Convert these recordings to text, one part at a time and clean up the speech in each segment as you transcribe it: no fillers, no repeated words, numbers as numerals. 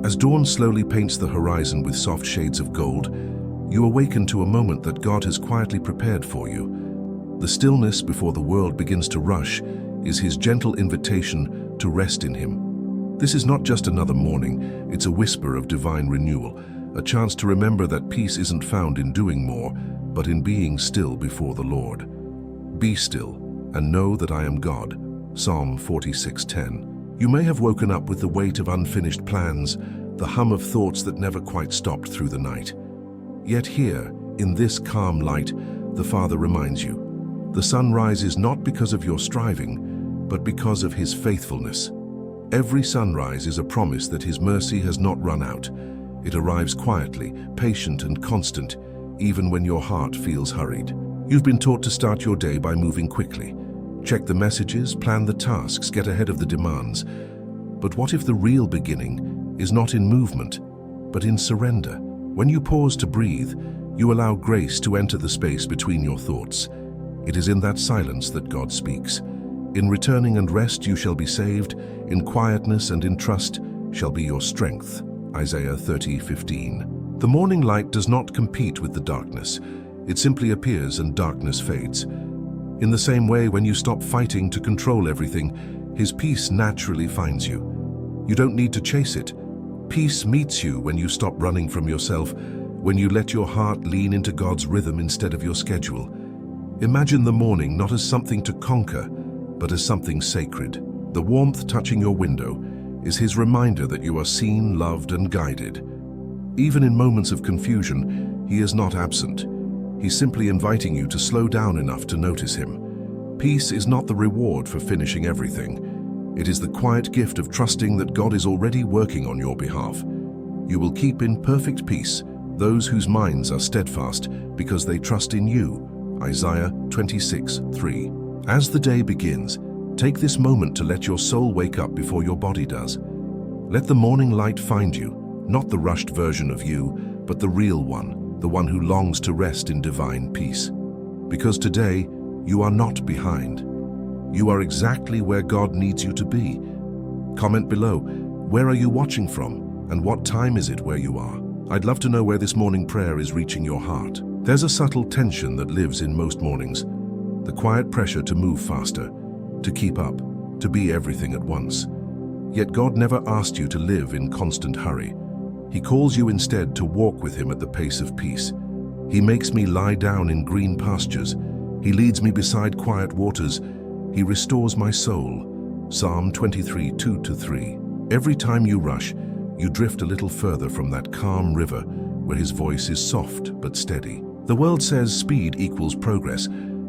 As dawn slowly paints the horizon with soft shades of gold, you awaken to a moment that God has quietly prepared for you. The stillness before the world begins to rush is His gentle invitation to rest in Him. This is not just another morning, it's a whisper of divine renewal, a chance to remember that peace isn't found in doing more, but in being still before the Lord. Be still and know that I am God. Psalm 46:10. You may have woken up with the weight of unfinished plans, the hum of thoughts that never quite stopped through the night. Yet here, in this calm light, the Father reminds you, the sun rises not because of your striving, but because of His faithfulness. Every sunrise is a promise that His mercy has not run out. It arrives quietly, patient and constant, even when your heart feels hurried. You've been taught to start your day by moving quickly. Check the messages, plan the tasks, get ahead of the demands. But what if the real beginning is not in movement, but in surrender? When you pause to breathe, you allow grace to enter the space between your thoughts. It is in that silence that God speaks. In returning and rest you shall be saved, in quietness and in trust shall be your strength. Isaiah 30:15. The morning light does not compete with the darkness. It simply appears and darkness fades. In the same way, when you stop fighting to control everything, His peace naturally finds you. You don't need to chase it. Peace meets you when you stop running from yourself, when you let your heart lean into God's rhythm instead of your schedule. Imagine the morning not as something to conquer, but as something sacred. The warmth touching your window is His reminder that you are seen, loved, and guided. Even in moments of confusion, He is not absent. He's simply inviting you to slow down enough to notice Him. Peace is not the reward for finishing everything. It is the quiet gift of trusting that God is already working on your behalf. You will keep in perfect peace those whose minds are steadfast because they trust in you. Isaiah 26:3. As the day begins, take this moment to let your soul wake up before your body does. Let the morning light find you, not the rushed version of you, but the real one, the one who longs to rest in divine peace. Because today, you are not behind. You are exactly where God needs you to be. Comment below, where are you watching from, and what time is it where you are? I'd love to know where this morning prayer is reaching your heart. There's a subtle tension that lives in most mornings, the quiet pressure to move faster, to keep up, to be everything at once. Yet God never asked you to live in constant hurry. He calls you instead to walk with Him at the pace of peace. He makes me lie down in green pastures. He leads me beside quiet waters. He restores my soul. Psalm 23:2-3. Every time you rush, you drift a little further from that calm river where His voice is soft but steady. The world says speed equals progress,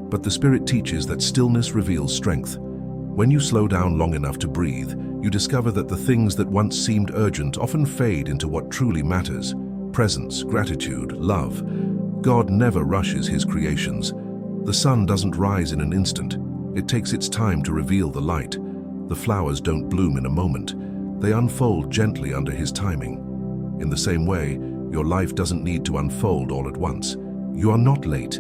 but the Spirit teaches that stillness reveals strength. When you slow down long enough to breathe, you discover that the things that once seemed urgent often fade into what truly matters: presence, gratitude, love. God never rushes His creations. The sun doesn't rise in an instant. It takes its time to reveal the light. The flowers don't bloom in a moment. They unfold gently under His timing. In the same way, your life doesn't need to unfold all at once. You are not late.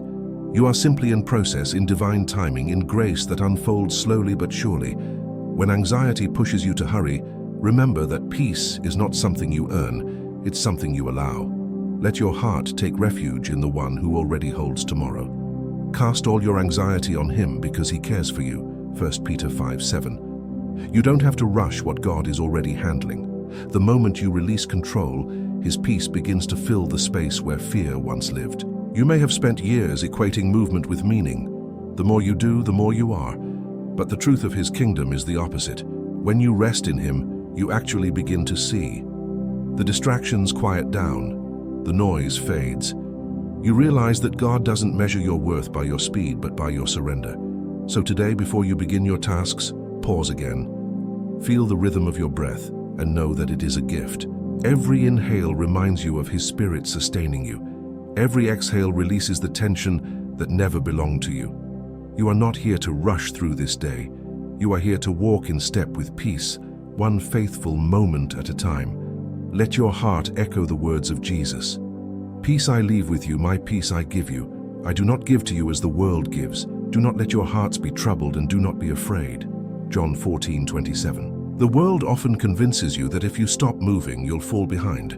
You are simply in process, in divine timing, in grace that unfolds slowly but surely. When anxiety pushes you to hurry, remember that peace is not something you earn, it's something you allow. Let your heart take refuge in the One who already holds tomorrow. Cast all your anxiety on Him because He cares for you. 1 Peter 5:7. You don't have to rush what God is already handling. The moment you release control, His peace begins to fill the space where fear once lived. You may have spent years equating movement with meaning. The more you do, the more you are. But the truth of His kingdom is the opposite. When you rest in Him, you actually begin to see. The distractions quiet down. The noise fades. You realize that God doesn't measure your worth by your speed, but by your surrender. So today, before you begin your tasks, pause again. Feel the rhythm of your breath and know that it is a gift. Every inhale reminds you of His Spirit sustaining you. Every exhale releases the tension that never belonged to you. You are not here to rush through this day. You are here to walk in step with peace, one faithful moment at a time. Let your heart echo the words of Jesus. Peace I leave with you, my peace I give you. I do not give to you as the world gives. Do not let your hearts be troubled and do not be afraid. John 14:27. The world often convinces you that if you stop moving, you'll fall behind.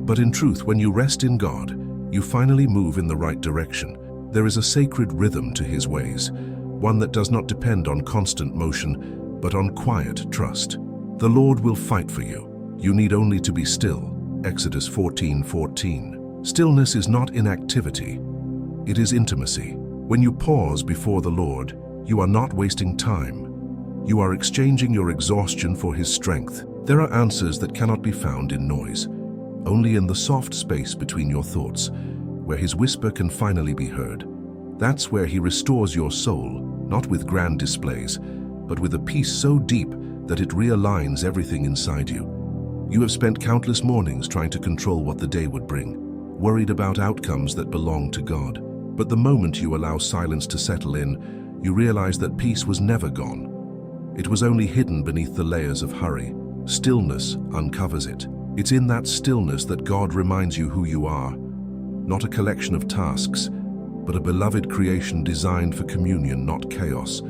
But in truth, when you rest in God, you finally move in the right direction. There is a sacred rhythm to His ways, one that does not depend on constant motion, but on quiet trust. The Lord will fight for you. You need only to be still. Exodus 14:14. Stillness is not inactivity. It is intimacy. When you pause before the Lord, you are not wasting time. You are exchanging your exhaustion for His strength. There are answers that cannot be found in noise, only in the soft space between your thoughts, where His whisper can finally be heard. That's where He restores your soul, not with grand displays, but with a peace so deep that it realigns everything inside you. You have spent countless mornings trying to control what the day would bring, worried about outcomes that belong to God. But the moment you allow silence to settle in, you realize that peace was never gone. It was only hidden beneath the layers of hurry. Stillness uncovers it. It's in that stillness that God reminds you who you are. Not a collection of tasks, but a beloved creation designed for communion, not chaos.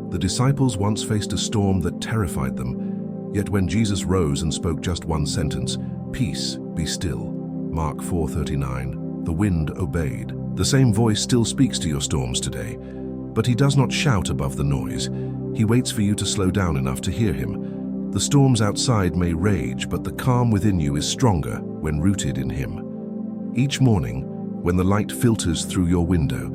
The disciples once faced a storm that terrified them, yet when Jesus rose and spoke just one sentence, "Peace, be still," Mark 4:39, the wind obeyed. The same voice still speaks to your storms today, but He does not shout above the noise. He waits for you to slow down enough to hear Him. The storms outside may rage, but the calm within you is stronger when rooted in Him. Each morning, when the light filters through your window,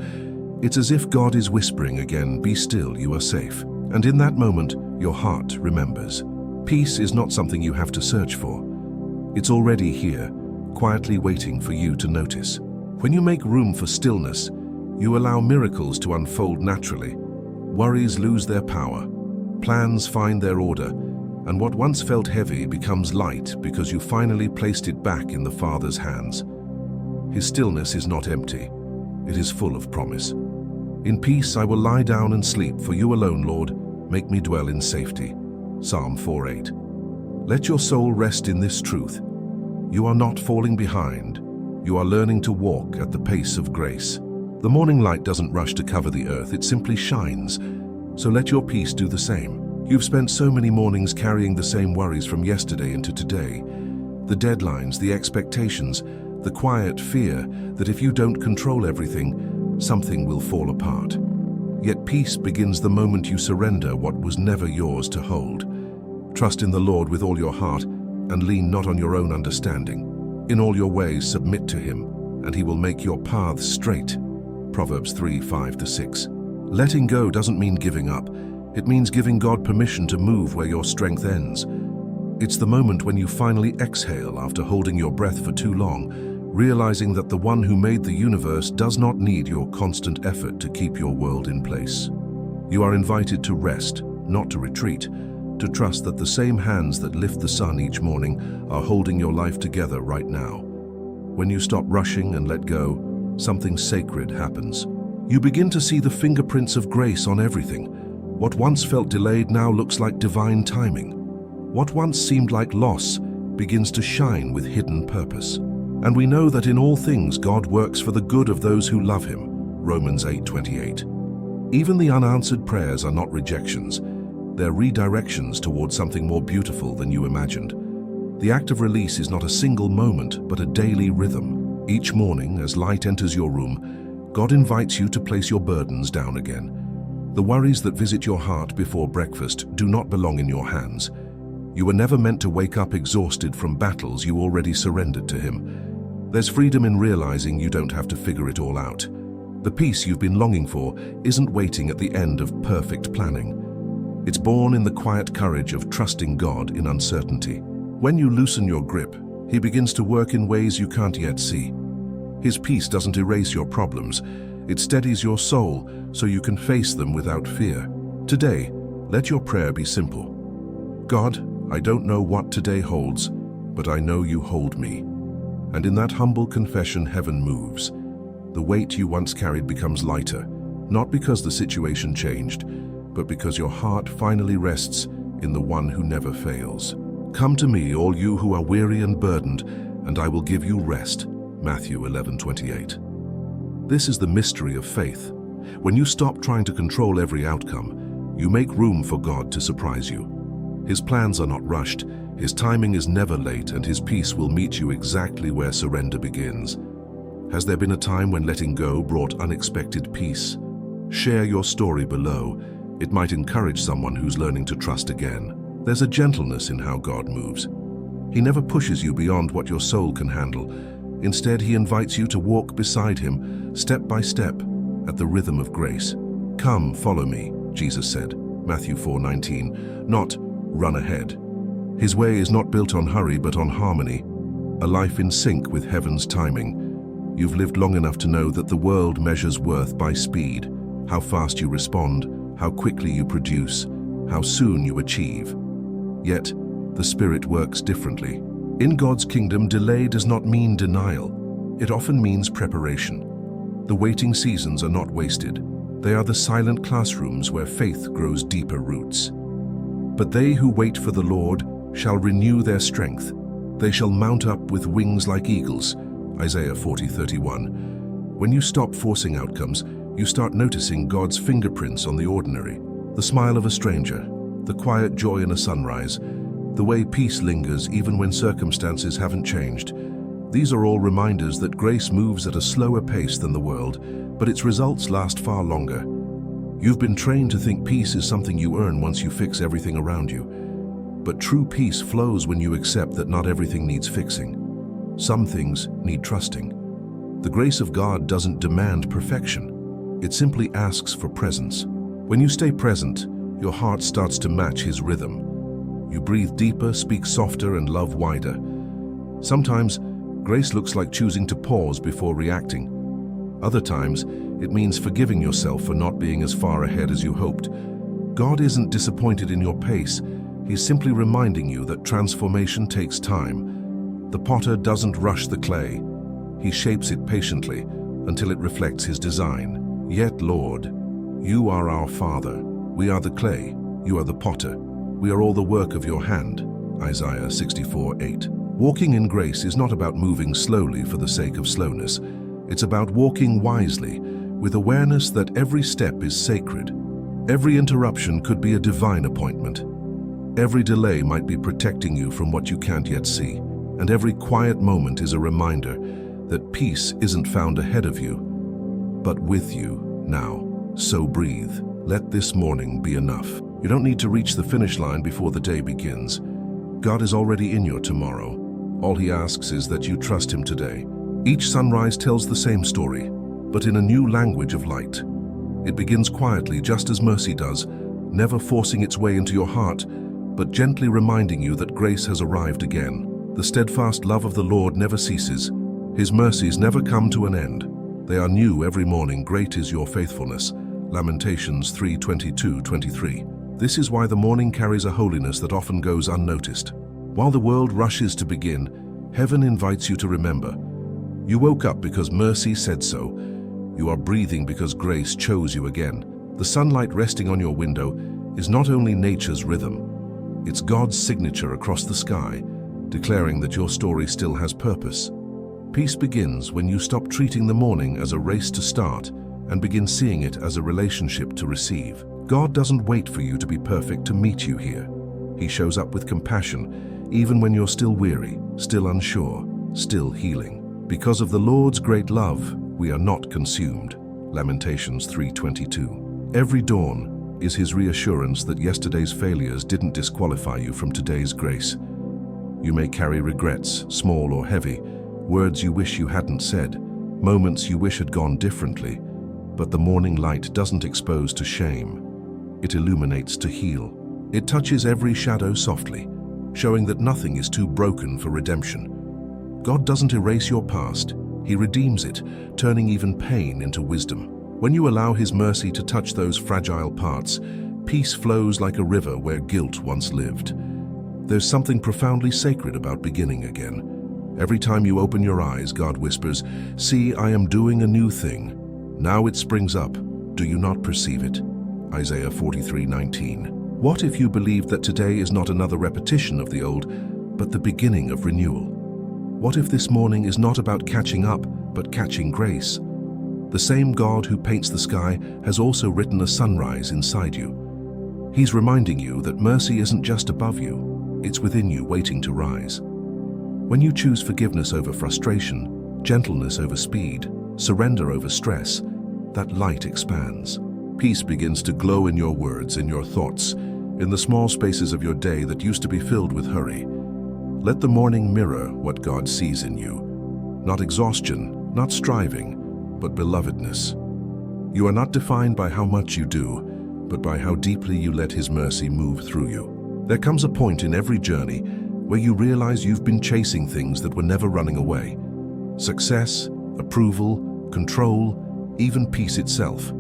it's as if God is whispering again, "Be still, you are safe." And in that moment, your heart remembers. Peace is not something you have to search for. It's already here, quietly waiting for you to notice. When you make room for stillness, you allow miracles to unfold naturally. Worries lose their power, plans find their order, and what once felt heavy becomes light because you finally placed it back in the Father's hands. His stillness is not empty, it is full of promise. In peace I will lie down and sleep, for you alone, Lord, make me dwell in safety. Psalm 4:8. Let your soul rest in this truth. You are not falling behind, you are learning to walk at the pace of grace. The morning light doesn't rush to cover the earth, it simply shines. So let your peace do the same. You've spent so many mornings carrying the same worries from yesterday into today. The deadlines, the expectations, the quiet fear that if you don't control everything, something will fall apart. Yet peace begins the moment you surrender what was never yours to hold. Trust in the Lord with all your heart and lean not on your own understanding. In all your ways submit to Him, and He will make your paths straight. Proverbs 3:5-6. Letting go doesn't mean giving up. It means giving God permission to move where your strength ends. It's the moment when you finally exhale after holding your breath for too long, realizing that the one who made the universe does not need your constant effort to keep your world in place. You are invited to rest, not to retreat, to trust that the same hands that lift the sun each morning are holding your life together right now. When you stop rushing and let go, something sacred happens. You begin to see the fingerprints of grace on everything. What once felt delayed now looks like divine timing. What once seemed like loss begins to shine with hidden purpose. And we know that in all things God works for the good of those who love Him. Romans 8:28. Even the unanswered prayers are not rejections. They're redirections towards something more beautiful than you imagined. The act of release is not a single moment, but a daily rhythm. Each morning, as light enters your room, God invites you to place your burdens down again. The worries that visit your heart before breakfast do not belong in your hands. You were never meant to wake up exhausted from battles you already surrendered to Him. There's freedom in realizing you don't have to figure it all out. The peace you've been longing for isn't waiting at the end of perfect planning. It's born in the quiet courage of trusting God in uncertainty. When you loosen your grip, He begins to work in ways you can't yet see. His peace doesn't erase your problems. It steadies your soul so you can face them without fear. Today, let your prayer be simple. God, I don't know what today holds, but I know you hold me. And in that humble confession, heaven moves. The weight you once carried becomes lighter, not because the situation changed, but because your heart finally rests in the one who never fails. Come to me, all you who are weary and burdened, and I will give you rest. Matthew 11:28. This is the mystery of faith. When you stop trying to control every outcome, you make room for God to surprise you. His plans are not rushed, His timing is never late, and His peace will meet you exactly where surrender begins. Has there been a time when letting go brought unexpected peace? Share your story below. It might encourage someone who's learning to trust again. There's a gentleness in how God moves. He never pushes you beyond what your soul can handle. Instead, He invites you to walk beside Him, step by step, at the rhythm of grace. "Come, follow me," Jesus said, Matthew 4:19, not "run ahead." His way is not built on hurry but on harmony, a life in sync with heaven's timing. You've lived long enough to know that the world measures worth by speed, how fast you respond, how quickly you produce, how soon you achieve. Yet, the Spirit works differently. In God's kingdom, delay does not mean denial. It often means preparation. The waiting seasons are not wasted. They are the silent classrooms where faith grows deeper roots. But they who wait for the Lord shall renew their strength. They shall mount up with wings like eagles. Isaiah 40:31. When you stop forcing outcomes, you start noticing God's fingerprints on the ordinary. The smile of a stranger, the quiet joy in a sunrise, the way peace lingers even when circumstances haven't changed. These are all reminders that grace moves at a slower pace than the world, but its results last far longer. You've been trained to think peace is something you earn once you fix everything around you. But true peace flows when you accept that not everything needs fixing. Some things need trusting. The grace of God doesn't demand perfection. It simply asks for presence. When you stay present, your heart starts to match His rhythm. You breathe deeper, speak softer, and love wider. Sometimes, grace looks like choosing to pause before reacting. Other times, it means forgiving yourself for not being as far ahead as you hoped. God isn't disappointed in your pace. He's simply reminding you that transformation takes time. The potter doesn't rush the clay. He shapes it patiently until it reflects His design. Yet, Lord, You are our Father. We are the clay. You are the potter. We are all the work of Your hand. Isaiah 64:8. Walking in grace is not about moving slowly for the sake of slowness. It's about walking wisely, with awareness that every step is sacred. Every interruption could be a divine appointment. Every delay might be protecting you from what you can't yet see. And every quiet moment is a reminder that peace isn't found ahead of you, but with you now. So breathe. Let this morning be enough. You don't need to reach the finish line before the day begins. God is already in your tomorrow. All He asks is that you trust Him today. Each sunrise tells the same story, but in a new language of light. It begins quietly, just as mercy does, never forcing its way into your heart, but gently reminding you that grace has arrived again. The steadfast love of the Lord never ceases. His mercies never come to an end. They are new every morning. Great is your faithfulness. Lamentations 3:22-23. This is why the morning carries a holiness that often goes unnoticed. While the world rushes to begin, heaven invites you to remember. You woke up because mercy said so. You are breathing because grace chose you again. The sunlight resting on your window is not only nature's rhythm, it's God's signature across the sky, declaring that your story still has purpose. Peace begins when you stop treating the morning as a race to start and begin seeing it as a relationship to receive. God doesn't wait for you to be perfect to meet you here. He shows up with compassion, even when you're still weary, still unsure, still healing. Because of the Lord's great love, we are not consumed. Lamentations 3:22. Every dawn is His reassurance that yesterday's failures didn't disqualify you from today's grace. You may carry regrets, small or heavy, words you wish you hadn't said, moments you wish had gone differently, but the morning light doesn't expose to shame. It illuminates to heal. It touches every shadow softly, showing that nothing is too broken for redemption. God doesn't erase your past. He redeems it, turning even pain into wisdom. When you allow His mercy to touch those fragile parts, peace flows like a river where guilt once lived. There's something profoundly sacred about beginning again. Every time you open your eyes, God whispers, "See, I am doing a new thing. Now it springs up. Do you not perceive it?" Isaiah 43:19. What if you believed that today is not another repetition of the old, but the beginning of renewal? What if this morning is not about catching up, but catching grace? The same God who paints the sky has also written a sunrise inside you. He's reminding you that mercy isn't just above you, it's within you waiting to rise. When you choose forgiveness over frustration, gentleness over speed, surrender over stress, that light expands. Peace begins to glow in your words, in your thoughts, in the small spaces of your day that used to be filled with hurry. Let the morning mirror what God sees in you. Not exhaustion, not striving, but belovedness. You are not defined by how much you do, but by how deeply you let His mercy move through you. There comes a point in every journey where you realize you've been chasing things that were never running away. Success, approval, control, even peace itself.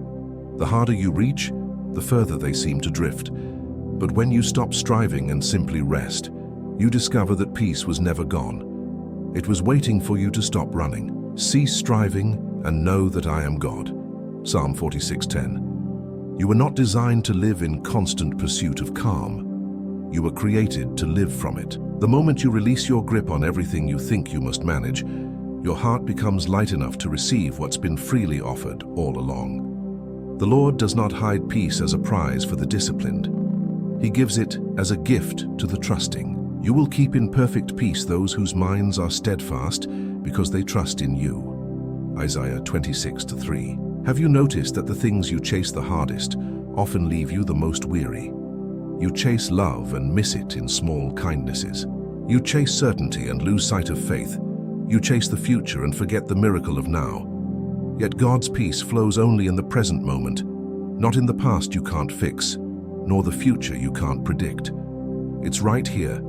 The harder you reach, the further they seem to drift. But when you stop striving and simply rest, you discover that peace was never gone. It was waiting for you to stop running. Cease striving and know that I am God. Psalm 46:10. You were not designed to live in constant pursuit of calm. You were created to live from it. The moment you release your grip on everything you think you must manage, your heart becomes light enough to receive what's been freely offered all along. The Lord does not hide peace as a prize for the disciplined. He gives it as a gift to the trusting. You will keep in perfect peace those whose minds are steadfast because they trust in you. Isaiah 26:3. Have you noticed that the things you chase the hardest often leave you the most weary? You chase love and miss it in small kindnesses. You chase certainty and lose sight of faith. You chase the future and forget the miracle of now. Yet God's peace flows only in the present moment, not in the past you can't fix, nor the future you can't predict. It's right here,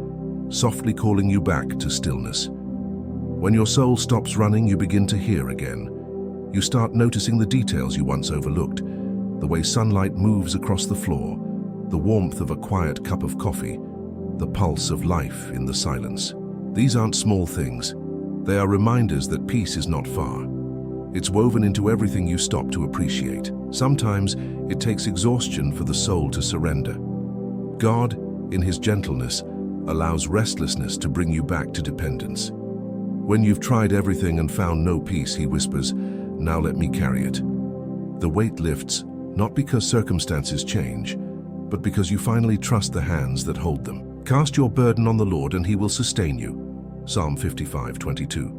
softly calling you back to stillness. When your soul stops running, you begin to hear again. You start noticing the details you once overlooked, the way sunlight moves across the floor, the warmth of a quiet cup of coffee, the pulse of life in the silence. These aren't small things. They are reminders that peace is not far. It's woven into everything you stop to appreciate. Sometimes it takes exhaustion for the soul to surrender. God, in His gentleness, allows restlessness to bring you back to dependence. When you've tried everything and found no peace, He whispers, "Now let me carry it." The weight lifts, not because circumstances change, but because you finally trust the hands that hold them. Cast your burden on the Lord and He will sustain you. Psalm 55:22.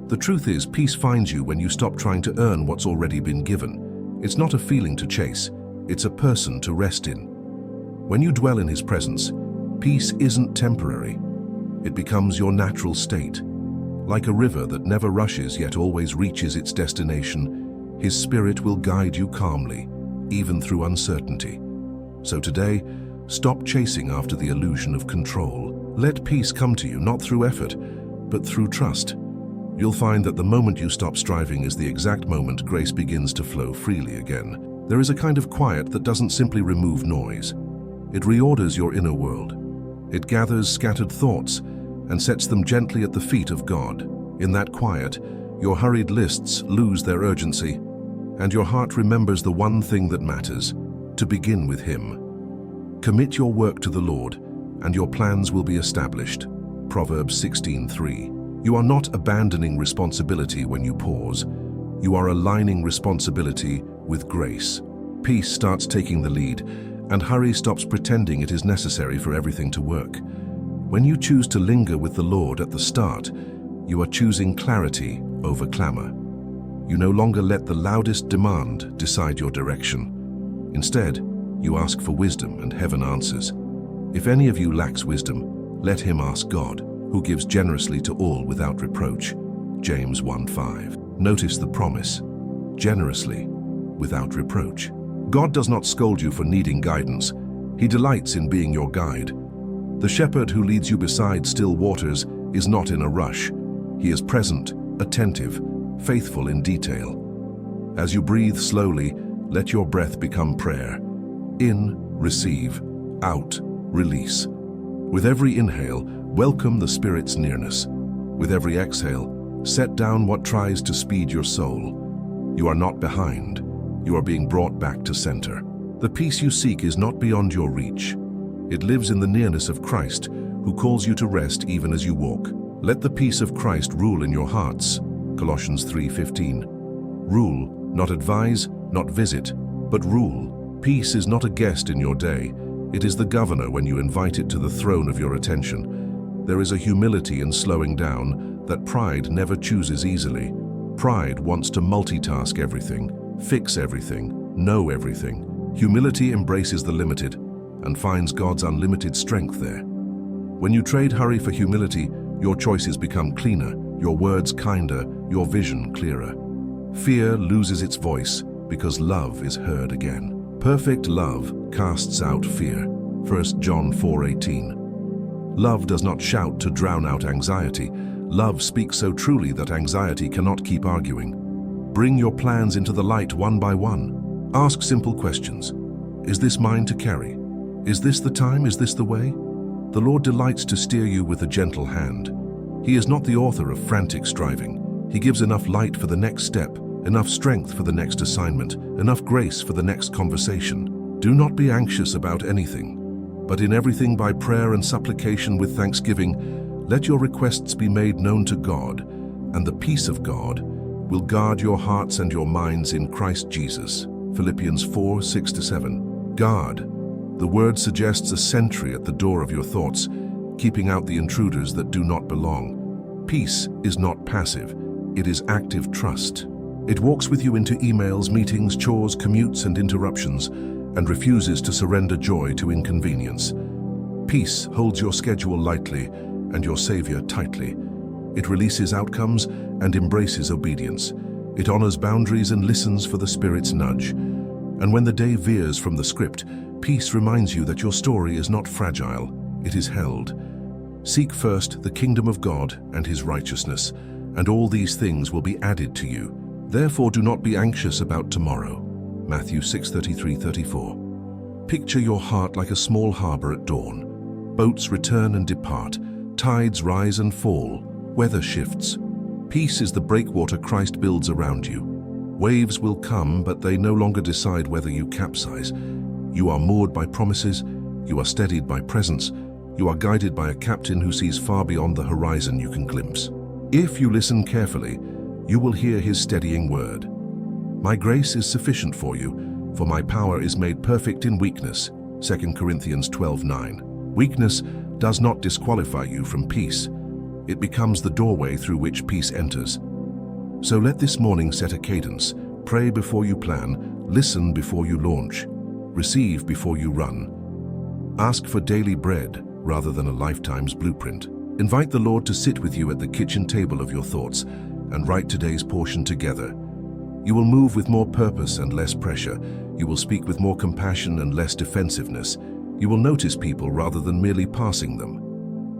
The truth is, peace finds you when you stop trying to earn what's already been given. It's not a feeling to chase, it's a person to rest in. When you dwell in His presence, peace isn't temporary. It becomes your natural state. Like a river that never rushes yet always reaches its destination, His Spirit will guide you calmly, even through uncertainty. So today, stop chasing after the illusion of control. Let peace come to you, not through effort, but through trust. You'll find that the moment you stop striving is the exact moment grace begins to flow freely again. There is a kind of quiet that doesn't simply remove noise. It reorders your inner world. It gathers scattered thoughts and sets them gently at the feet of God. In that quiet, your hurried lists lose their urgency, and your heart remembers the one thing that matters, to begin with Him. Commit your work to the Lord, and your plans will be established. Proverbs 16:3. You are not abandoning responsibility when you pause. You are aligning responsibility with grace. Peace starts taking the lead, and hurry stops pretending it is necessary for everything to work. When you choose to linger with the Lord at the start, you are choosing clarity over clamor. You no longer let the loudest demand decide your direction. Instead, you ask for wisdom and heaven answers. If any of you lacks wisdom, let him ask God, who gives generously to all without reproach. James 1:5. Notice the promise, generously, without reproach. God does not scold you for needing guidance. He delights in being your guide. The shepherd who leads you beside still waters is not in a rush. He is present, attentive, faithful in detail. As you breathe slowly, let your breath become prayer. In, receive. Out, release. With every inhale, welcome the Spirit's nearness. With every exhale, set down what tries to speed your soul. You are not behind. You are being brought back to center. The peace you seek is not beyond your reach. It lives in the nearness of Christ, who calls you to rest even as you walk. Let the peace of Christ rule in your hearts. Colossians 3:15. Rule, not advise, not visit, but rule. Peace is not a guest in your day. It is the governor when you invite it to the throne of your attention. There is a humility in slowing down that pride never chooses easily. Pride wants to multitask everything, fix everything, know everything. Humility embraces the limited and finds God's unlimited strength there. When you trade hurry for humility, your choices become cleaner, your words kinder, your vision clearer. Fear loses its voice because love is heard again. Perfect love casts out fear. 1 John 4:18. Love does not shout to drown out anxiety. Love speaks so truly that anxiety cannot keep arguing. Bring your plans into the light one by one. Ask simple questions. Is this mine to carry? Is this the time? Is this the way? The Lord delights to steer you with a gentle hand. He is not the author of frantic striving. He gives enough light for the next step, enough strength for the next assignment, enough grace for the next conversation. Do not be anxious about anything, but in everything by prayer and supplication with thanksgiving, let your requests be made known to God, and the peace of God will guard your hearts and your minds in Christ Jesus. Philippians 4:6-7. Guard. The word suggests a sentry at the door of your thoughts, keeping out the intruders that do not belong. Peace is not passive, it is active trust. It walks with you into emails, meetings, chores, commutes, and interruptions, and refuses to surrender joy to inconvenience. Peace holds your schedule lightly and your Savior tightly. It releases outcomes and embraces obedience. It honors boundaries and listens for the Spirit's nudge. And when the day veers from the script, peace reminds you that your story is not fragile, it is held. Seek first the kingdom of God and His righteousness, and all these things will be added to you. Therefore do not be anxious about tomorrow. Matthew 6:33-34. Picture your heart like a small harbor at dawn. Boats return and depart, tides rise and fall, weather shifts. Peace is the breakwater Christ builds around you. Waves will come, but they no longer decide whether you capsize. You are moored by promises, you are steadied by presence, you are guided by a captain who sees far beyond the horizon you can glimpse. If you listen carefully, you will hear His steadying word. My grace is sufficient for you, for my power is made perfect in weakness. 2 Corinthians 12:9. Weakness does not disqualify you from peace. It becomes the doorway through which peace enters. So let this morning set a cadence. Pray before you plan, listen before you launch, receive before you run. Ask for daily bread rather than a lifetime's blueprint. Invite the Lord to sit with you at the kitchen table of your thoughts and write today's portion together. You will move with more purpose and less pressure. You will speak with more compassion and less defensiveness. You will notice people rather than merely passing them.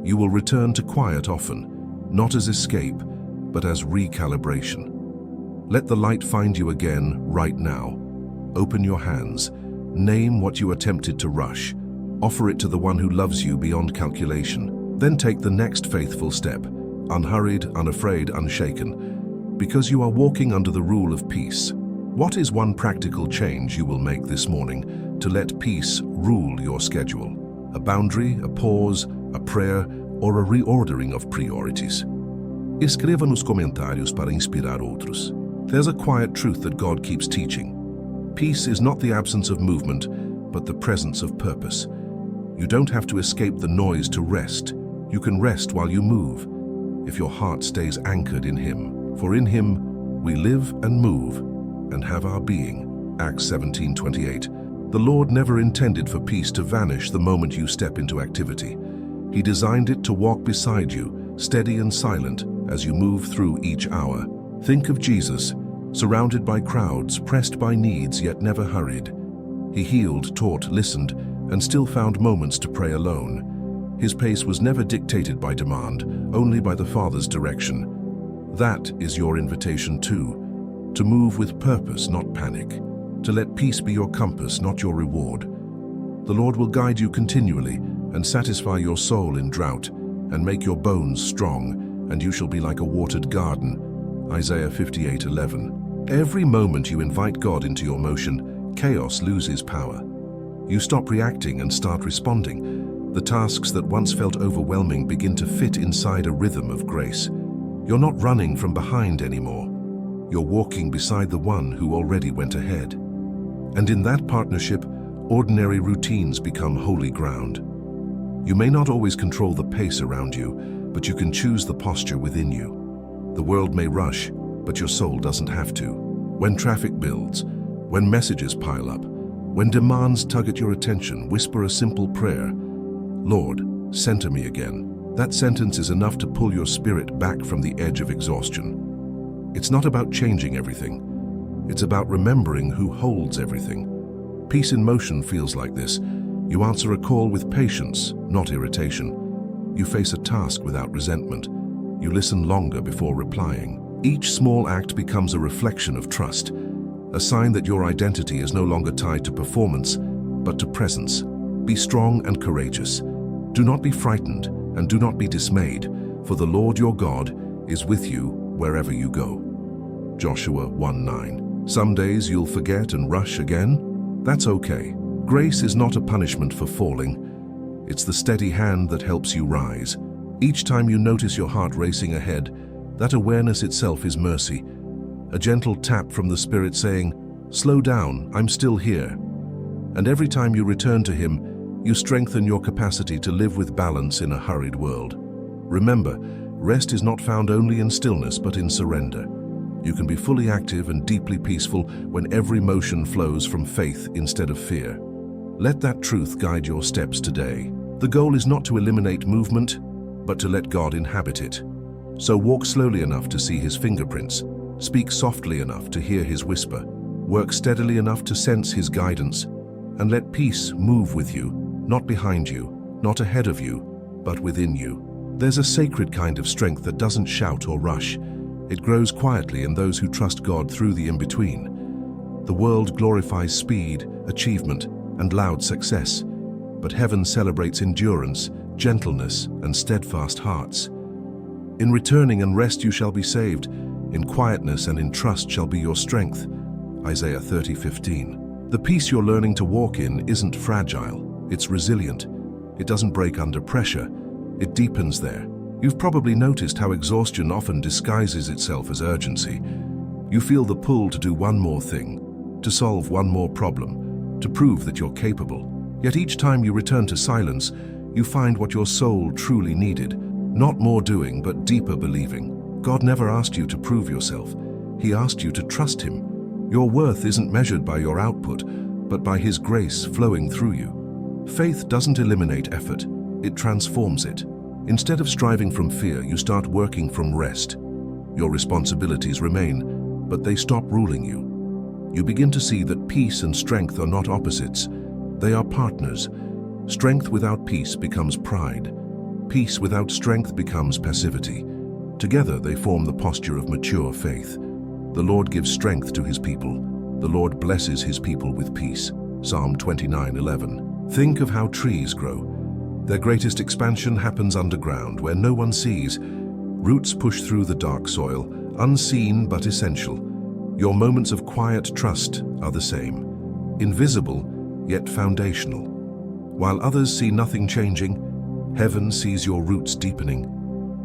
You will return to quiet often, not as escape, but as recalibration. Let the light find you again right now. Open your hands. Name what you attempted to rush. Offer it to the one who loves you beyond calculation. Then take the next faithful step, unhurried, unafraid, unshaken, because you are walking under the rule of peace. What is one practical change you will make this morning to let peace rule your schedule? A boundary, a pause, a prayer, or a reordering of priorities? Escreva nos comentários para inspirar outros. There's a quiet truth that God keeps teaching. Peace is not the absence of movement, but the presence of purpose. You don't have to escape the noise to rest. You can rest while you move, if your heart stays anchored in Him. For in Him we live and move and have our being. Acts 17:28. The Lord never intended for peace to vanish the moment you step into activity. He designed it to walk beside you, steady and silent, as you move through each hour. Think of Jesus, surrounded by crowds, pressed by needs, yet never hurried. He healed, taught, listened, and still found moments to pray alone. His pace was never dictated by demand, only by the Father's direction. That is your invitation too, to move with purpose, not panic, to let peace be your compass, not your reward. The Lord will guide you continually and satisfy your soul in drought and make your bones strong, and you shall be like a watered garden. Isaiah 58:11. Every moment you invite God into your motion, chaos loses power. You stop reacting and start responding. The tasks that once felt overwhelming begin to fit inside a rhythm of grace. You're not running from behind anymore. You're walking beside the one who already went ahead. And in that partnership, ordinary routines become holy ground. You may not always control the pace around you, but you can choose the posture within you. The world may rush, but your soul doesn't have to. When traffic builds, when messages pile up, when demands tug at your attention, whisper a simple prayer. Lord, center me again. That sentence is enough to pull your spirit back from the edge of exhaustion. It's not about changing everything. It's about remembering who holds everything. Peace in motion feels like this. You answer a call with patience, not irritation. You face a task without resentment. You listen longer before replying. Each small act becomes a reflection of trust, a sign that your identity is no longer tied to performance, but to presence. Be strong and courageous. Do not be frightened and do not be dismayed, for the Lord your God is with you wherever you go. Joshua 1:9. Some days you'll forget and rush again. That's okay. Grace is not a punishment for falling. It's the steady hand that helps you rise. Each time you notice your heart racing ahead, that awareness itself is mercy. A gentle tap from the Spirit saying, "Slow down, I'm still here." And every time you return to Him, you strengthen your capacity to live with balance in a hurried world. Remember, rest is not found only in stillness but in surrender. You can be fully active and deeply peaceful when every motion flows from faith instead of fear. Let that truth guide your steps today. The goal is not to eliminate movement, but to let God inhabit it. So walk slowly enough to see His fingerprints, speak softly enough to hear His whisper, work steadily enough to sense His guidance, and let peace move with you, not behind you, not ahead of you, but within you. There's a sacred kind of strength that doesn't shout or rush. It grows quietly in those who trust God through the in-between. The world glorifies speed, achievement, and loud success, but heaven celebrates endurance, gentleness, and steadfast hearts. In returning and rest you shall be saved. In quietness and in trust shall be your strength. Isaiah 30:15. The peace you're learning to walk in isn't fragile. It's resilient. It doesn't break under pressure. It deepens there. You've probably noticed how exhaustion often disguises itself as urgency. You feel the pull to do one more thing, to solve one more problem, to prove that you're capable. Yet each time you return to silence, you find what your soul truly needed. Not more doing, but deeper believing. God never asked you to prove yourself. He asked you to trust Him. Your worth isn't measured by your output, but by His grace flowing through you. Faith doesn't eliminate effort, it transforms it. Instead of striving from fear, you start working from rest. Your responsibilities remain, but they stop ruling you. You begin to see that peace and strength are not opposites. They are partners. Strength without peace becomes pride. Peace without strength becomes passivity. Together they form the posture of mature faith. The Lord gives strength to His people. The Lord blesses His people with peace. Psalm 29:11. Think of how trees grow. Their greatest expansion happens underground, where no one sees. Roots push through the dark soil, unseen but essential. Your moments of quiet trust are the same. Invisible, yet foundational. While others see nothing changing, heaven sees your roots deepening.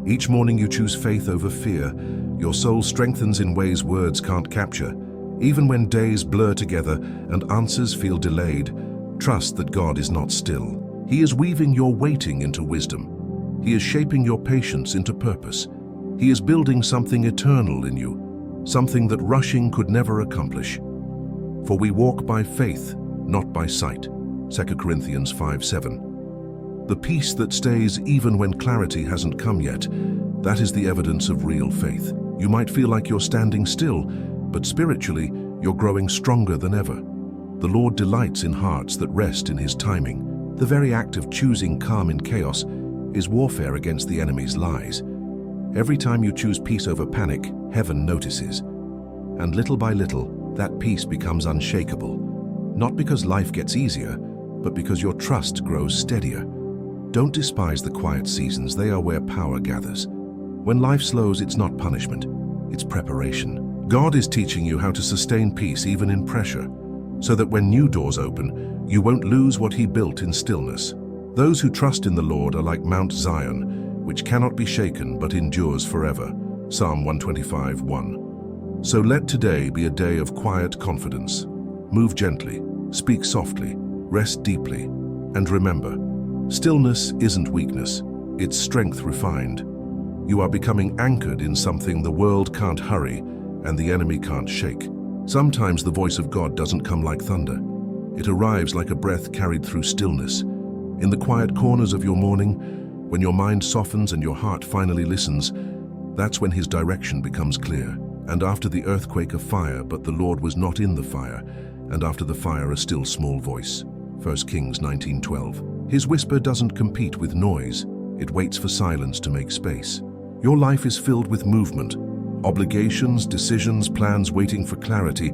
Each morning you choose faith over fear. Your soul strengthens in ways words can't capture. Even when days blur together and answers feel delayed, trust that God is not still. He is weaving your waiting into wisdom. He is shaping your patience into purpose. He is building something eternal in you, something that rushing could never accomplish. For we walk by faith, not by sight. 2 Corinthians 5:7. The peace that stays even when clarity hasn't come yet, that is the evidence of real faith. You might feel like you're standing still, but spiritually, you're growing stronger than ever. The Lord delights in hearts that rest in His timing. The very act of choosing calm in chaos is warfare against the enemy's lies. Every time you choose peace over panic, heaven notices. And little by little, that peace becomes unshakable. Not because life gets easier, but because your trust grows steadier. Don't despise the quiet seasons, they are where power gathers. When life slows, it's not punishment, it's preparation. God is teaching you how to sustain peace even in pressure, so that when new doors open, you won't lose what He built in stillness. Those who trust in the Lord are like Mount Zion, which cannot be shaken but endures forever. Psalm 125:1. So let today be a day of quiet confidence. Move gently, speak softly, Rest deeply, and remember, stillness isn't weakness, it's strength refined. You are becoming anchored in something the world can't hurry and the enemy can't shake. Sometimes the voice of God doesn't come like thunder. It arrives like a breath carried through stillness. In the quiet corners of your morning, when your mind softens and your heart finally listens, that's when his direction becomes clear. And after the earthquake of fire, but the Lord was not in the fire, and after the fire a still small voice. 1 Kings 19:12. His whisper doesn't compete with noise, it waits for silence to make space. Your life is filled with movement, obligations, decisions, plans waiting for clarity,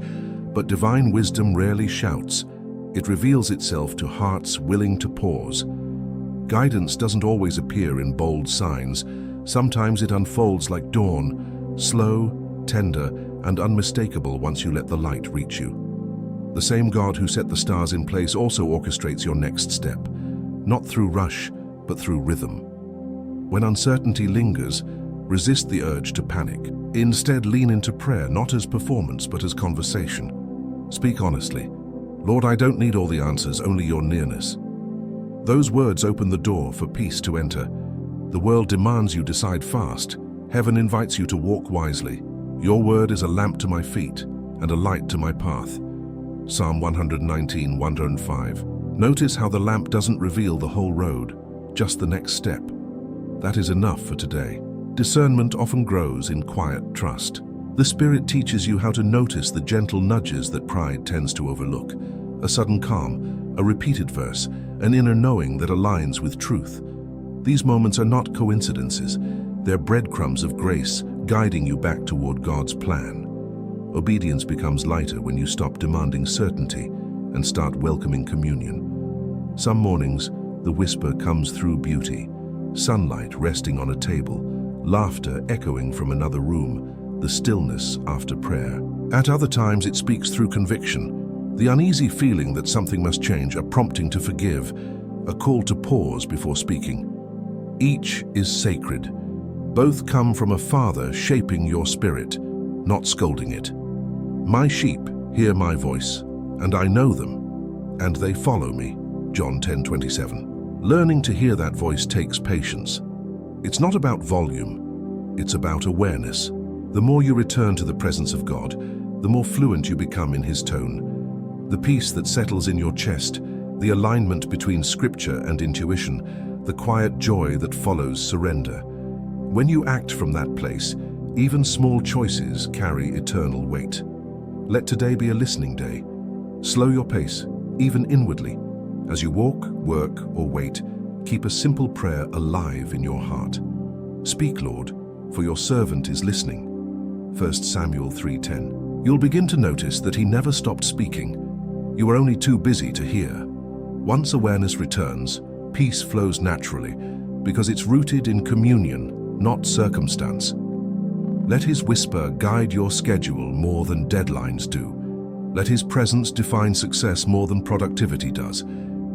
but divine wisdom rarely shouts. It reveals itself to hearts willing to pause. Guidance doesn't always appear in bold signs. Sometimes it unfolds like dawn, slow, tender, and unmistakable once you let the light reach you. The same God who set the stars in place also orchestrates your next step, not through rush, but through rhythm. When uncertainty lingers, resist the urge to panic. Instead, lean into prayer, not as performance, but as conversation. Speak honestly. Lord, I don't need all the answers, only your nearness. Those words open the door for peace to enter. The world demands you decide fast. Heaven invites you to walk wisely. Your word is a lamp to my feet and a light to my path. Psalm 119, 105. Notice how the lamp doesn't reveal the whole road, just the next step. That is enough for today. Discernment often grows in quiet trust. The Spirit teaches you how to notice the gentle nudges that pride tends to overlook. A sudden calm, a repeated verse, an inner knowing that aligns with truth. These moments are not coincidences. They're breadcrumbs of grace, guiding you back toward God's plan. Obedience becomes lighter when you stop demanding certainty and start welcoming communion. Some mornings, the whisper comes through beauty, sunlight resting on a table, laughter echoing from another room, the stillness after prayer. At other times, it speaks through conviction, the uneasy feeling that something must change, a prompting to forgive, a call to pause before speaking. Each is sacred. Both come from a Father shaping your spirit, not scolding it. My sheep hear my voice, and I know them, and they follow me. John 10:27. Learning to hear that voice takes patience. It's not about volume, it's about awareness. The more you return to the presence of God, the more fluent you become in His tone. The peace that settles in your chest, the alignment between scripture and intuition, the quiet joy that follows surrender. When you act from that place, even small choices carry eternal weight. Let today be a listening day. Slow your pace, even inwardly. As you walk, work, or wait, keep a simple prayer alive in your heart. Speak, Lord, for your servant is listening. 1 Samuel 3:10. You'll begin to notice that He never stopped speaking. You were only too busy to hear. Once awareness returns, peace flows naturally because it's rooted in communion, not circumstance. Let His whisper guide your schedule more than deadlines do. Let His presence define success more than productivity does.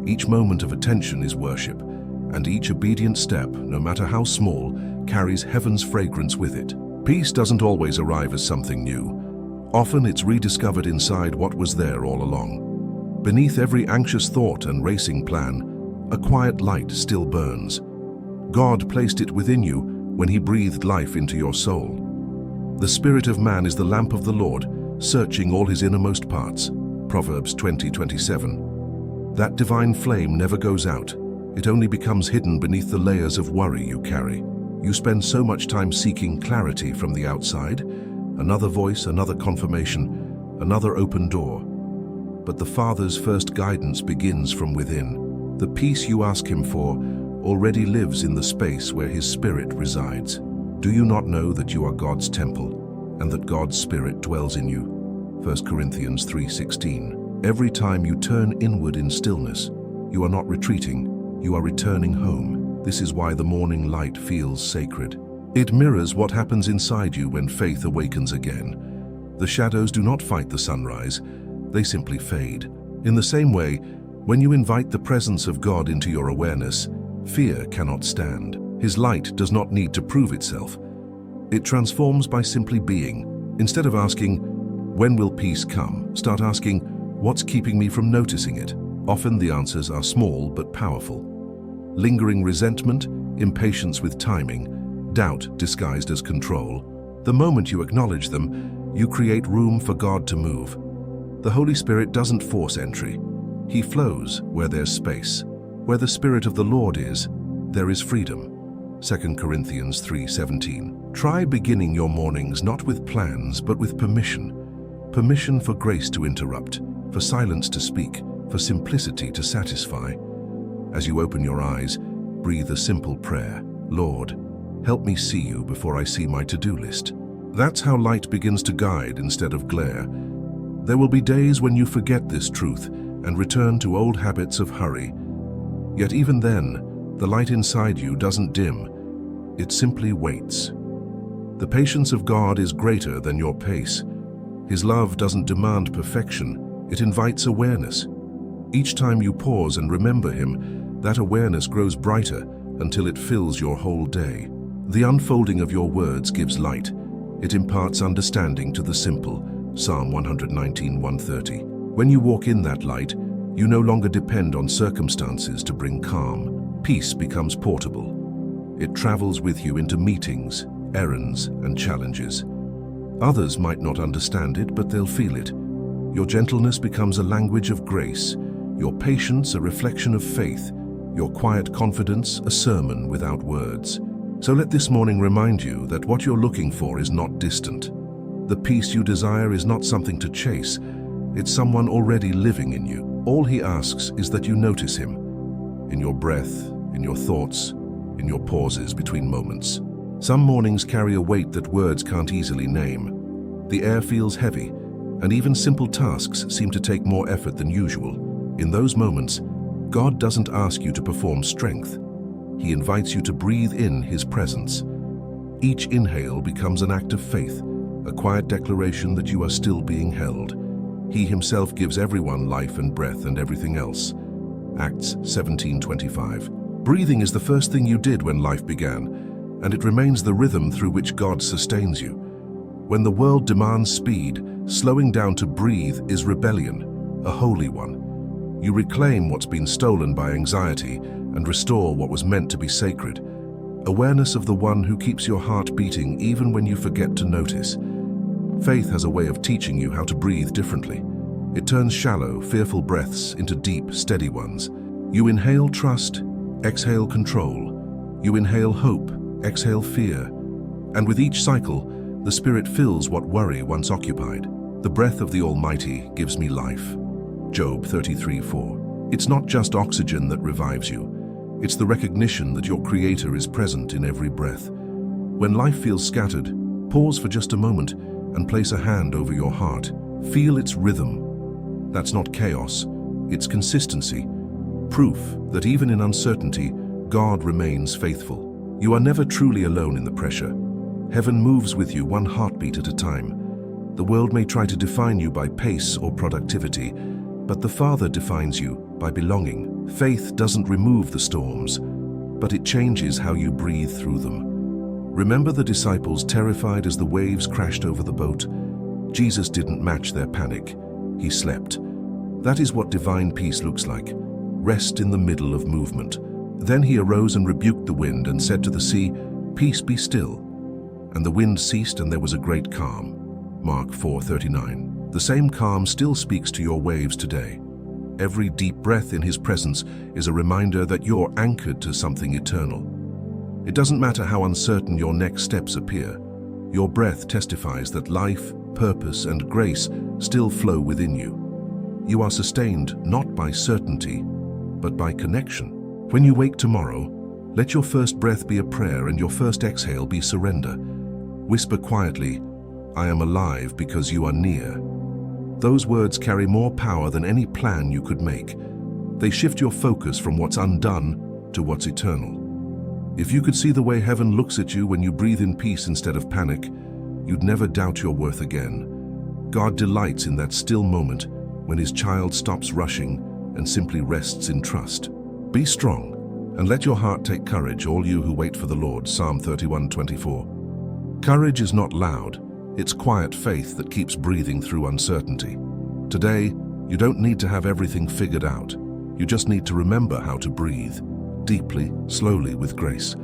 Each moment of attention is worship, and each obedient step, no matter how small, carries heaven's fragrance with it. Peace doesn't always arrive as something new. Often it's rediscovered inside what was there all along. Beneath every anxious thought and racing plan, a quiet light still burns. God placed it within you when He breathed life into your soul. The spirit of man is the lamp of the Lord, searching all his innermost parts. Proverbs 20:27. That divine flame never goes out. It only becomes hidden beneath the layers of worry you carry. You spend so much time seeking clarity from the outside, another voice, another confirmation, another open door. But the Father's first guidance begins from within. The peace you ask Him for already lives in the space where His Spirit resides. Do you not know that you are God's temple and that God's Spirit dwells in you? 1 Corinthians 3:16. Every time you turn inward in stillness, you are not retreating, you are returning home. This is why the morning light feels sacred. It mirrors what happens inside you when faith awakens again. The shadows do not fight the sunrise, they simply fade. In the same way, when you invite the presence of God into your awareness, fear cannot stand. His light does not need to prove itself. It transforms by simply being. Instead of asking, "When will peace come?" start asking, "What's keeping me from noticing it?" Often the answers are small but powerful. Lingering resentment, impatience with timing, doubt disguised as control. The moment you acknowledge them, you create room for God to move. The Holy Spirit doesn't force entry. He flows where there's space. Where the Spirit of the Lord is, there is freedom. 2 Corinthians 3:17. Try beginning your mornings not with plans, but with permission. Permission for grace to interrupt, for silence to speak, for simplicity to satisfy. As you open your eyes, breathe a simple prayer. Lord, help me see you before I see my to-do list. That's how light begins to guide instead of glare. There will be days when you forget this truth and return to old habits of hurry. Yet even then, the light inside you doesn't dim. It simply waits. The patience of God is greater than your pace. His love doesn't demand perfection. It invites awareness. Each time you pause and remember Him, that awareness grows brighter until it fills your whole day. The unfolding of your words gives light. It imparts understanding to the simple. Psalm 119:130. When you walk in that light, you no longer depend on circumstances to bring calm. Peace becomes portable. It travels with you into meetings, errands, and challenges. Others might not understand it, but they'll feel it. Your gentleness becomes a language of grace, your patience a reflection of faith, your quiet confidence a sermon without words. So let this morning remind you that what you're looking for is not distant. The peace you desire is not something to chase. It's someone already living in you. All He asks is that you notice Him, in your breath, in your thoughts, in your pauses between moments. Some mornings carry a weight that words can't easily name. The air feels heavy, and even simple tasks seem to take more effort than usual. In those moments, God doesn't ask you to perform strength. He invites you to breathe in His presence. Each inhale becomes an act of faith, a quiet declaration that you are still being held. He Himself gives everyone life and breath and everything else. Acts 17:25. Breathing is the first thing you did when life began, and it remains the rhythm through which God sustains you. When the world demands speed, slowing down to breathe is rebellion, a holy one. You reclaim what's been stolen by anxiety and restore what was meant to be sacred. Awareness of the one who keeps your heart beating even when you forget to notice. Faith has a way of teaching you how to breathe differently. It turns shallow, fearful breaths into deep, steady ones. You inhale trust, exhale control. You inhale hope, exhale fear. And with each cycle, the Spirit fills what worry once occupied. The breath of the Almighty gives me life. Job 33:4. It's not just oxygen that revives you. It's the recognition that your Creator is present in every breath. When life feels scattered, pause for just a moment and place a hand over your heart. Feel its rhythm. That's not chaos, it's consistency. Proof that even in uncertainty, God remains faithful. You are never truly alone in the pressure. Heaven moves with you one heartbeat at a time. The world may try to define you by pace or productivity, but the Father defines you by belonging. Faith doesn't remove the storms, but it changes how you breathe through them. Remember the disciples terrified as the waves crashed over the boat? Jesus didn't match their panic. He slept. That is what divine peace looks like. Rest in the middle of movement. Then He arose and rebuked the wind and said to the sea, "Peace, be still." And the wind ceased and there was a great calm. Mark 4:39. The same calm still speaks to your waves today. Every deep breath in His presence is a reminder that you're anchored to something eternal. It doesn't matter how uncertain your next steps appear. Your breath testifies that life, purpose, and grace still flow within you. You are sustained not by certainty, but by connection. When you wake tomorrow, let your first breath be a prayer and your first exhale be surrender. Whisper quietly, "I am alive because you are near." Those words carry more power than any plan you could make. They shift your focus from what's undone to what's eternal. If you could see the way heaven looks at you when you breathe in peace instead of panic, you'd never doubt your worth again. God delights in that still moment when His child stops rushing and simply rests in trust. Be strong and let your heart take courage, all you who wait for the Lord. Psalm 31:24. Courage is not loud. It's quiet faith that keeps breathing through uncertainty. Today, you don't need to have everything figured out. You just need to remember how to breathe, deeply, slowly, with grace.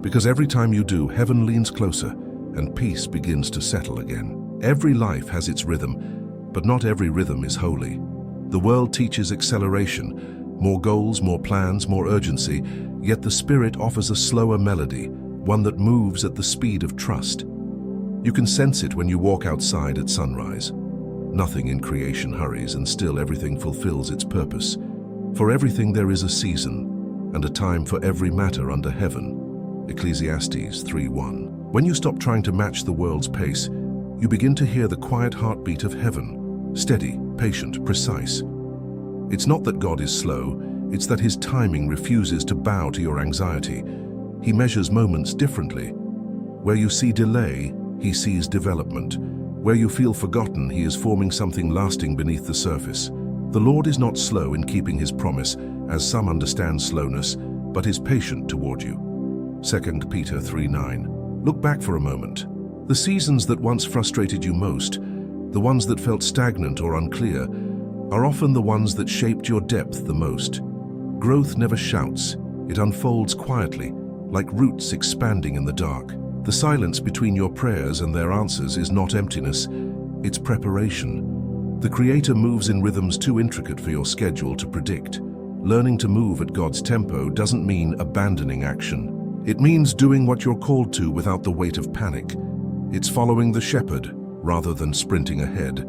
Because every time you do, heaven leans closer and peace begins to settle again. Every life has its rhythm, but not every rhythm is holy. The world teaches acceleration, more goals, more plans, more urgency, yet the Spirit offers a slower melody, one that moves at the speed of trust. You can sense it when you walk outside at sunrise. Nothing in creation hurries, and still everything fulfills its purpose. For everything there is a season, and a time for every matter under heaven. Ecclesiastes 3:1. When you stop trying to match the world's pace, you begin to hear the quiet heartbeat of heaven, steady, patient, precise. It's not that God is slow, it's that his timing refuses to bow to your anxiety. He measures moments differently. Where you see delay, he sees development. Where you feel forgotten, he is forming something lasting beneath the surface. The Lord is not slow in keeping his promise, as some understand slowness, but is patient toward you. 2 Peter 3:9. Look back for a moment. The seasons that once frustrated you most, the ones that felt stagnant or unclear, are often the ones that shaped your depth the most. Growth never shouts, it unfolds quietly, like roots expanding in the dark. The silence between your prayers and their answers is not emptiness, it's preparation. The Creator moves in rhythms too intricate for your schedule to predict. Learning to move at God's tempo doesn't mean abandoning action. It means doing what you're called to without the weight of panic. It's following the shepherd rather than sprinting ahead.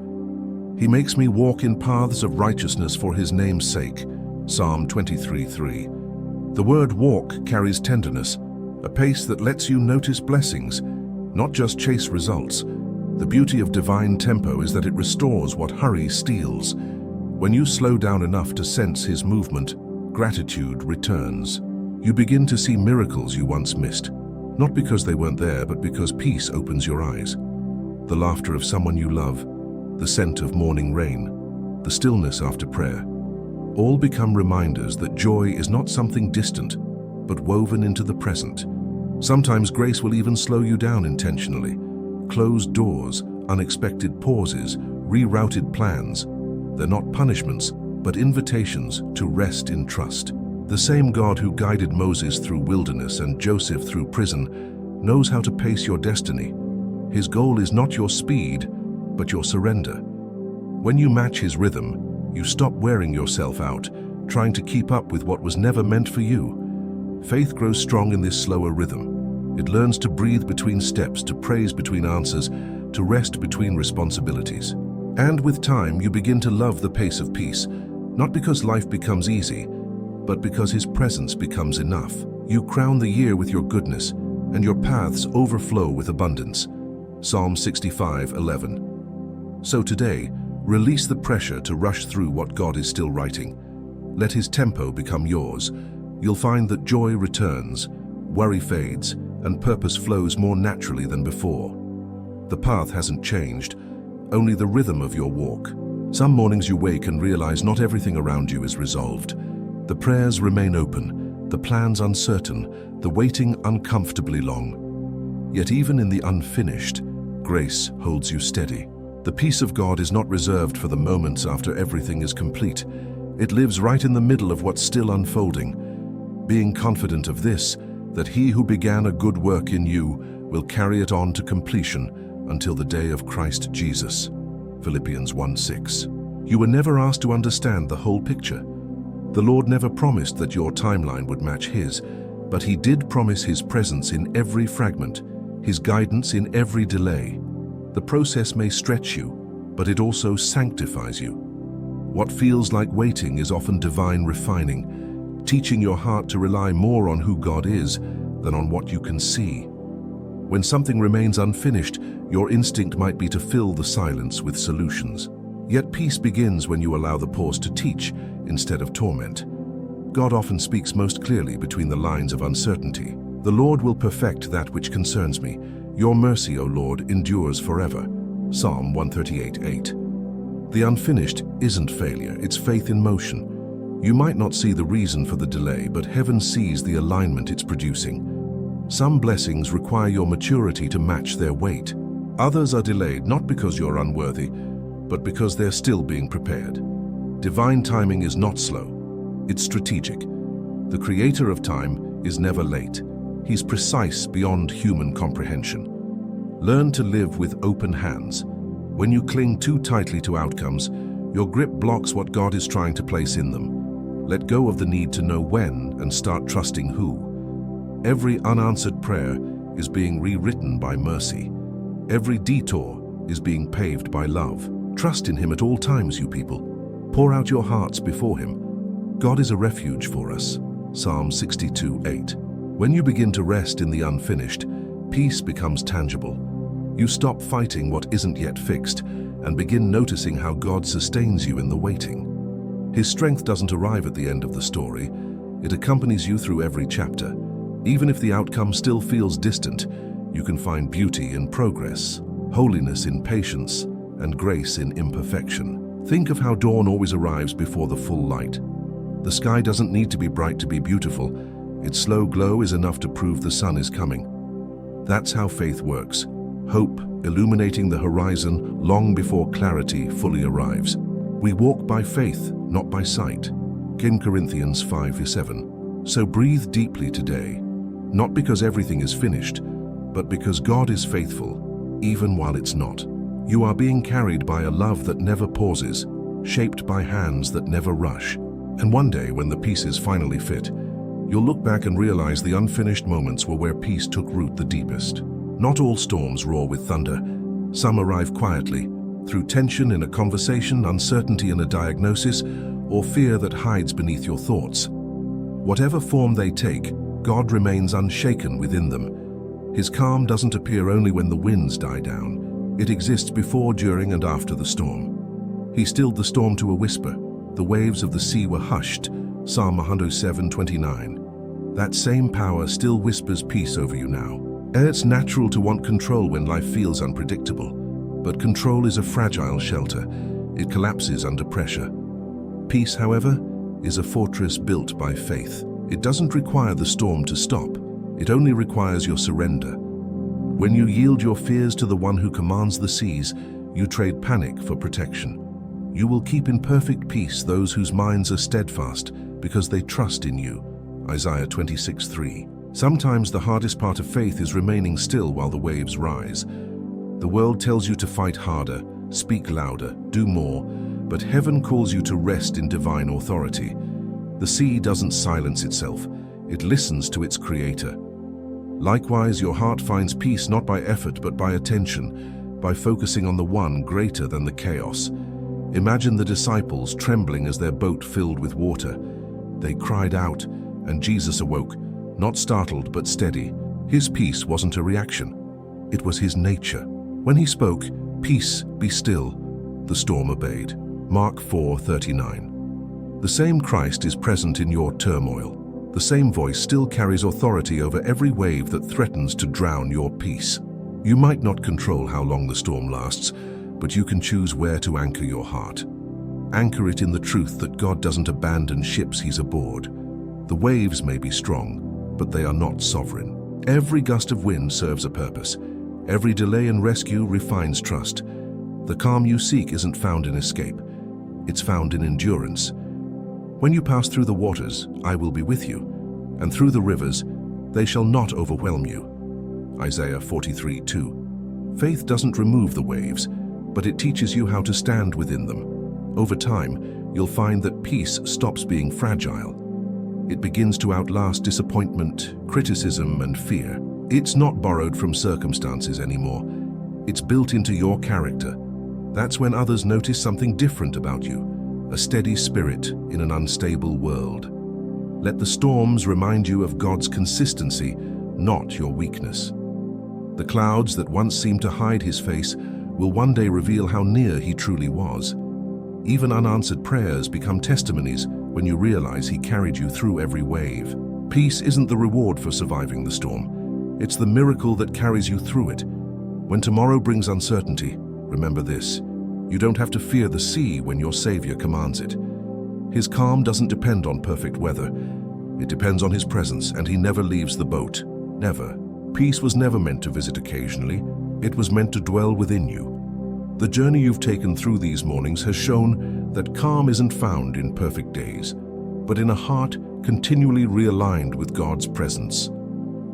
He makes me walk in paths of righteousness for his name's sake. Psalm 23:3. The word walk carries tenderness, a pace that lets you notice blessings, not just chase results. The beauty of divine tempo is that it restores what hurry steals. When you slow down enough to sense his movement, gratitude returns. You begin to see miracles you once missed, not because they weren't there, but because peace opens your eyes. The laughter of someone you love, the scent of morning rain, the stillness after prayer, all become reminders that joy is not something distant, but woven into the present. Sometimes grace will even slow you down intentionally. Closed doors, unexpected pauses, rerouted plans. They're not punishments, but invitations to rest in trust. The same God who guided Moses through wilderness and Joseph through prison knows how to pace your destiny. His goal is not your speed, but your surrender. When you match his rhythm, you stop wearing yourself out, trying to keep up with what was never meant for you. Faith grows strong in this slower rhythm. It learns to breathe between steps, to praise between answers, to rest between responsibilities. And with time, you begin to love the pace of peace, not because life becomes easy, but because his presence becomes enough. You crown the year with your goodness, and your paths overflow with abundance. Psalm 65:11. So today, release the pressure to rush through what God is still writing. Let his tempo become yours. You'll find that joy returns, worry fades, and purpose flows more naturally than before. The path hasn't changed, only the rhythm of your walk. Some mornings you wake and realize not everything around you is resolved. The prayers remain open, the plans uncertain, the waiting uncomfortably long. Yet even in the unfinished, grace holds you steady. The peace of God is not reserved for the moments after everything is complete. It lives right in the middle of what's still unfolding. Being confident of this, that he who began a good work in you will carry it on to completion until the day of Christ Jesus. Philippians 1:6. You were never asked to understand the whole picture. The Lord never promised that your timeline would match his, but he did promise his presence in every fragment, his guidance in every delay. The process may stretch you, but it also sanctifies you. What feels like waiting is often divine refining, teaching your heart to rely more on who God is than on what you can see. When something remains unfinished, your instinct might be to fill the silence with solutions. Yet peace begins when you allow the pause to teach instead of torment. God often speaks most clearly between the lines of uncertainty. The Lord will perfect that which concerns me. Your mercy, O Lord, endures forever. Psalm 138:8. The unfinished isn't failure, it's faith in motion. You might not see the reason for the delay, but heaven sees the alignment it's producing. Some blessings require your maturity to match their weight. Others are delayed not because you're unworthy, but because they're still being prepared. Divine timing is not slow. It's strategic. The creator of time is never late. He's precise beyond human comprehension. Learn to live with open hands. When you cling too tightly to outcomes, your grip blocks what God is trying to place in them. Let go of the need to know when and start trusting who. Every unanswered prayer is being rewritten by mercy. Every detour is being paved by love. Trust in Him at all times, you people. Pour out your hearts before Him. God is a refuge for us. Psalm 62:8. When you begin to rest in the unfinished, peace becomes tangible. You stop fighting what isn't yet fixed and begin noticing how God sustains you in the waiting. His strength doesn't arrive at the end of the story. It accompanies you through every chapter. Even if the outcome still feels distant, you can find beauty in progress, holiness in patience, and grace in imperfection. Think of how dawn always arrives before the full light. The sky doesn't need to be bright to be beautiful. Its slow glow is enough to prove the sun is coming. That's how faith works. Hope illuminating the horizon long before clarity fully arrives. We walk by faith, not by sight. 2 Corinthians 5:7. So breathe deeply today, not because everything is finished, but because God is faithful, even while it's not. You are being carried by a love that never pauses, shaped by hands that never rush. And one day, when the pieces finally fit, you'll look back and realize the unfinished moments were where peace took root the deepest. Not all storms roar with thunder. Some arrive quietly, through tension in a conversation, uncertainty in a diagnosis, or fear that hides beneath your thoughts. Whatever form they take, God remains unshaken within them. His calm doesn't appear only when the winds die down. It exists before, during, and after the storm. He stilled the storm to a whisper. The waves of the sea were hushed. Psalm 107:29. That same power still whispers peace over you now. It's natural to want control when life feels unpredictable, but control is a fragile shelter. It collapses under pressure. Peace, however, is a fortress built by faith. It doesn't require the storm to stop. It only requires your surrender. When you yield your fears to the one who commands the seas, you trade panic for protection. You will keep in perfect peace those whose minds are steadfast because they trust in you. Isaiah 26:3. Sometimes the hardest part of faith is remaining still while the waves rise. The world tells you to fight harder, speak louder, do more, but heaven calls you to rest in divine authority. The sea doesn't silence itself, it listens to its creator. Likewise, your heart finds peace not by effort but by attention, by focusing on the one greater than the chaos. Imagine the disciples trembling as their boat filled with water. They cried out, and Jesus awoke, not startled but steady. His peace wasn't a reaction, it was his nature. When he spoke, "Peace, be still," the storm obeyed. Mark 4:39. The same Christ is present in your turmoil. The same voice still carries authority over every wave that threatens to drown your peace. You might not control how long the storm lasts, but you can choose where to anchor your heart. Anchor it in the truth that God doesn't abandon ships He's aboard. The waves may be strong, but they are not sovereign. Every gust of wind serves a purpose. Every delay in rescue refines trust. The calm you seek isn't found in escape. It's found in endurance. When you pass through the waters, I will be with you, and through the rivers, they shall not overwhelm you. Isaiah 43:2. Faith doesn't remove the waves, but it teaches you how to stand within them. Over time, you'll find that peace stops being fragile. It begins to outlast disappointment, criticism, and fear. It's not borrowed from circumstances anymore. It's built into your character. That's when others notice something different about you. A steady spirit in an unstable world. Let the storms remind you of God's consistency, not your weakness. The clouds that once seemed to hide His face will one day reveal how near He truly was. Even unanswered prayers become testimonies when you realize He carried you through every wave. Peace isn't the reward for surviving the storm. It's the miracle that carries you through it. When tomorrow brings uncertainty, remember this. You don't have to fear the sea when your Savior commands it. His calm doesn't depend on perfect weather. It depends on His presence, and He never leaves the boat. Never. Peace was never meant to visit occasionally. It was meant to dwell within you. The journey you've taken through these mornings has shown that calm isn't found in perfect days. but in a heart continually realigned with God's presence.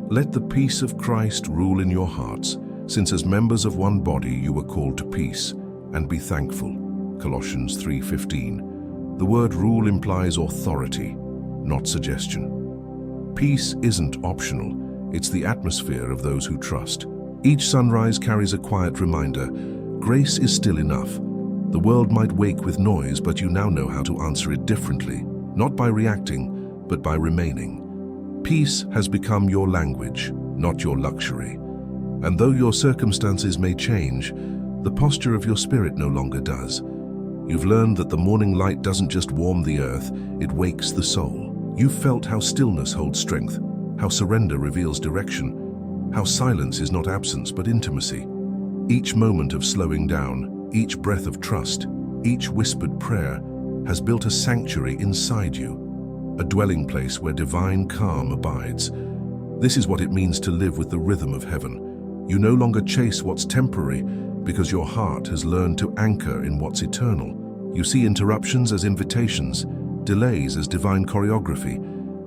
Let the peace of Christ rule in your hearts, since as members of one body you were called to peace, and be thankful. Colossians 3:15. The word rule implies authority, not suggestion. Peace isn't optional, it's the atmosphere of those who trust. Each sunrise carries a quiet reminder, grace is still enough. The world might wake with noise, but you now know how to answer it differently, not by reacting, but by remaining. Peace has become your language, not your luxury. And though your circumstances may change, the posture of your spirit no longer does. You've learned that the morning light doesn't just warm the earth, it wakes the soul. You've felt how stillness holds strength, how surrender reveals direction, how silence is not absence but intimacy. Each moment of slowing down, each breath of trust, each whispered prayer has built a sanctuary inside you, a dwelling place where divine calm abides. This is what it means to live with the rhythm of heaven. You no longer chase what's temporary because your heart has learned to anchor in what's eternal. You see interruptions as invitations, delays as divine choreography,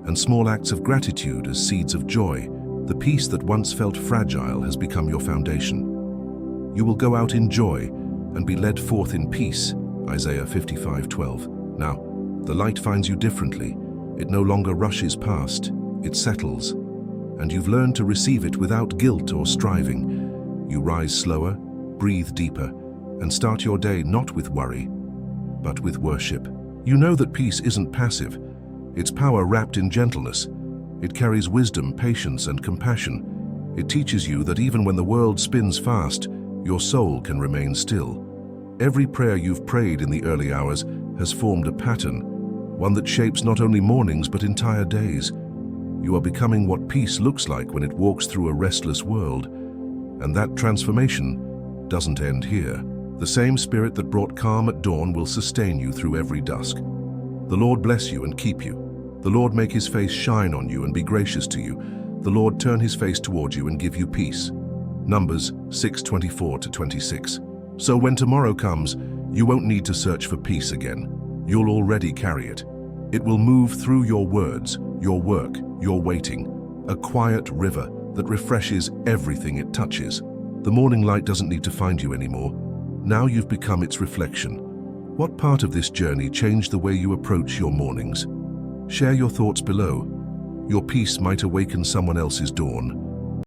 and small acts of gratitude as seeds of joy. The peace that once felt fragile has become your foundation. You will go out in joy and be led forth in peace, Isaiah 55:12. Now, the light finds you differently. It no longer rushes past, it settles, and you've learned to receive it without guilt or striving. You rise slower, breathe deeper, and start your day not with worry, but with worship. You know that peace isn't passive. It's power wrapped in gentleness. It carries wisdom, patience, and compassion. It teaches you that even when the world spins fast, your soul can remain still. Every prayer you've prayed in the early hours has formed a pattern, one that shapes not only mornings but entire days. You are becoming what peace looks like when it walks through a restless world. And that transformation doesn't end here. The same Spirit that brought calm at dawn will sustain you through every dusk. The Lord bless you and keep you. The Lord make his face shine on you and be gracious to you. The Lord turn his face towards you and give you peace. Numbers 6:24-26. So when tomorrow comes, you won't need to search for peace again. You'll already carry it. It will move through your words, your work, your waiting, a quiet river that refreshes everything it touches. The morning light doesn't need to find you anymore. Now you've become its reflection. What part of this journey changed the way you approach your mornings? Share your thoughts below. Your peace might awaken someone else's dawn.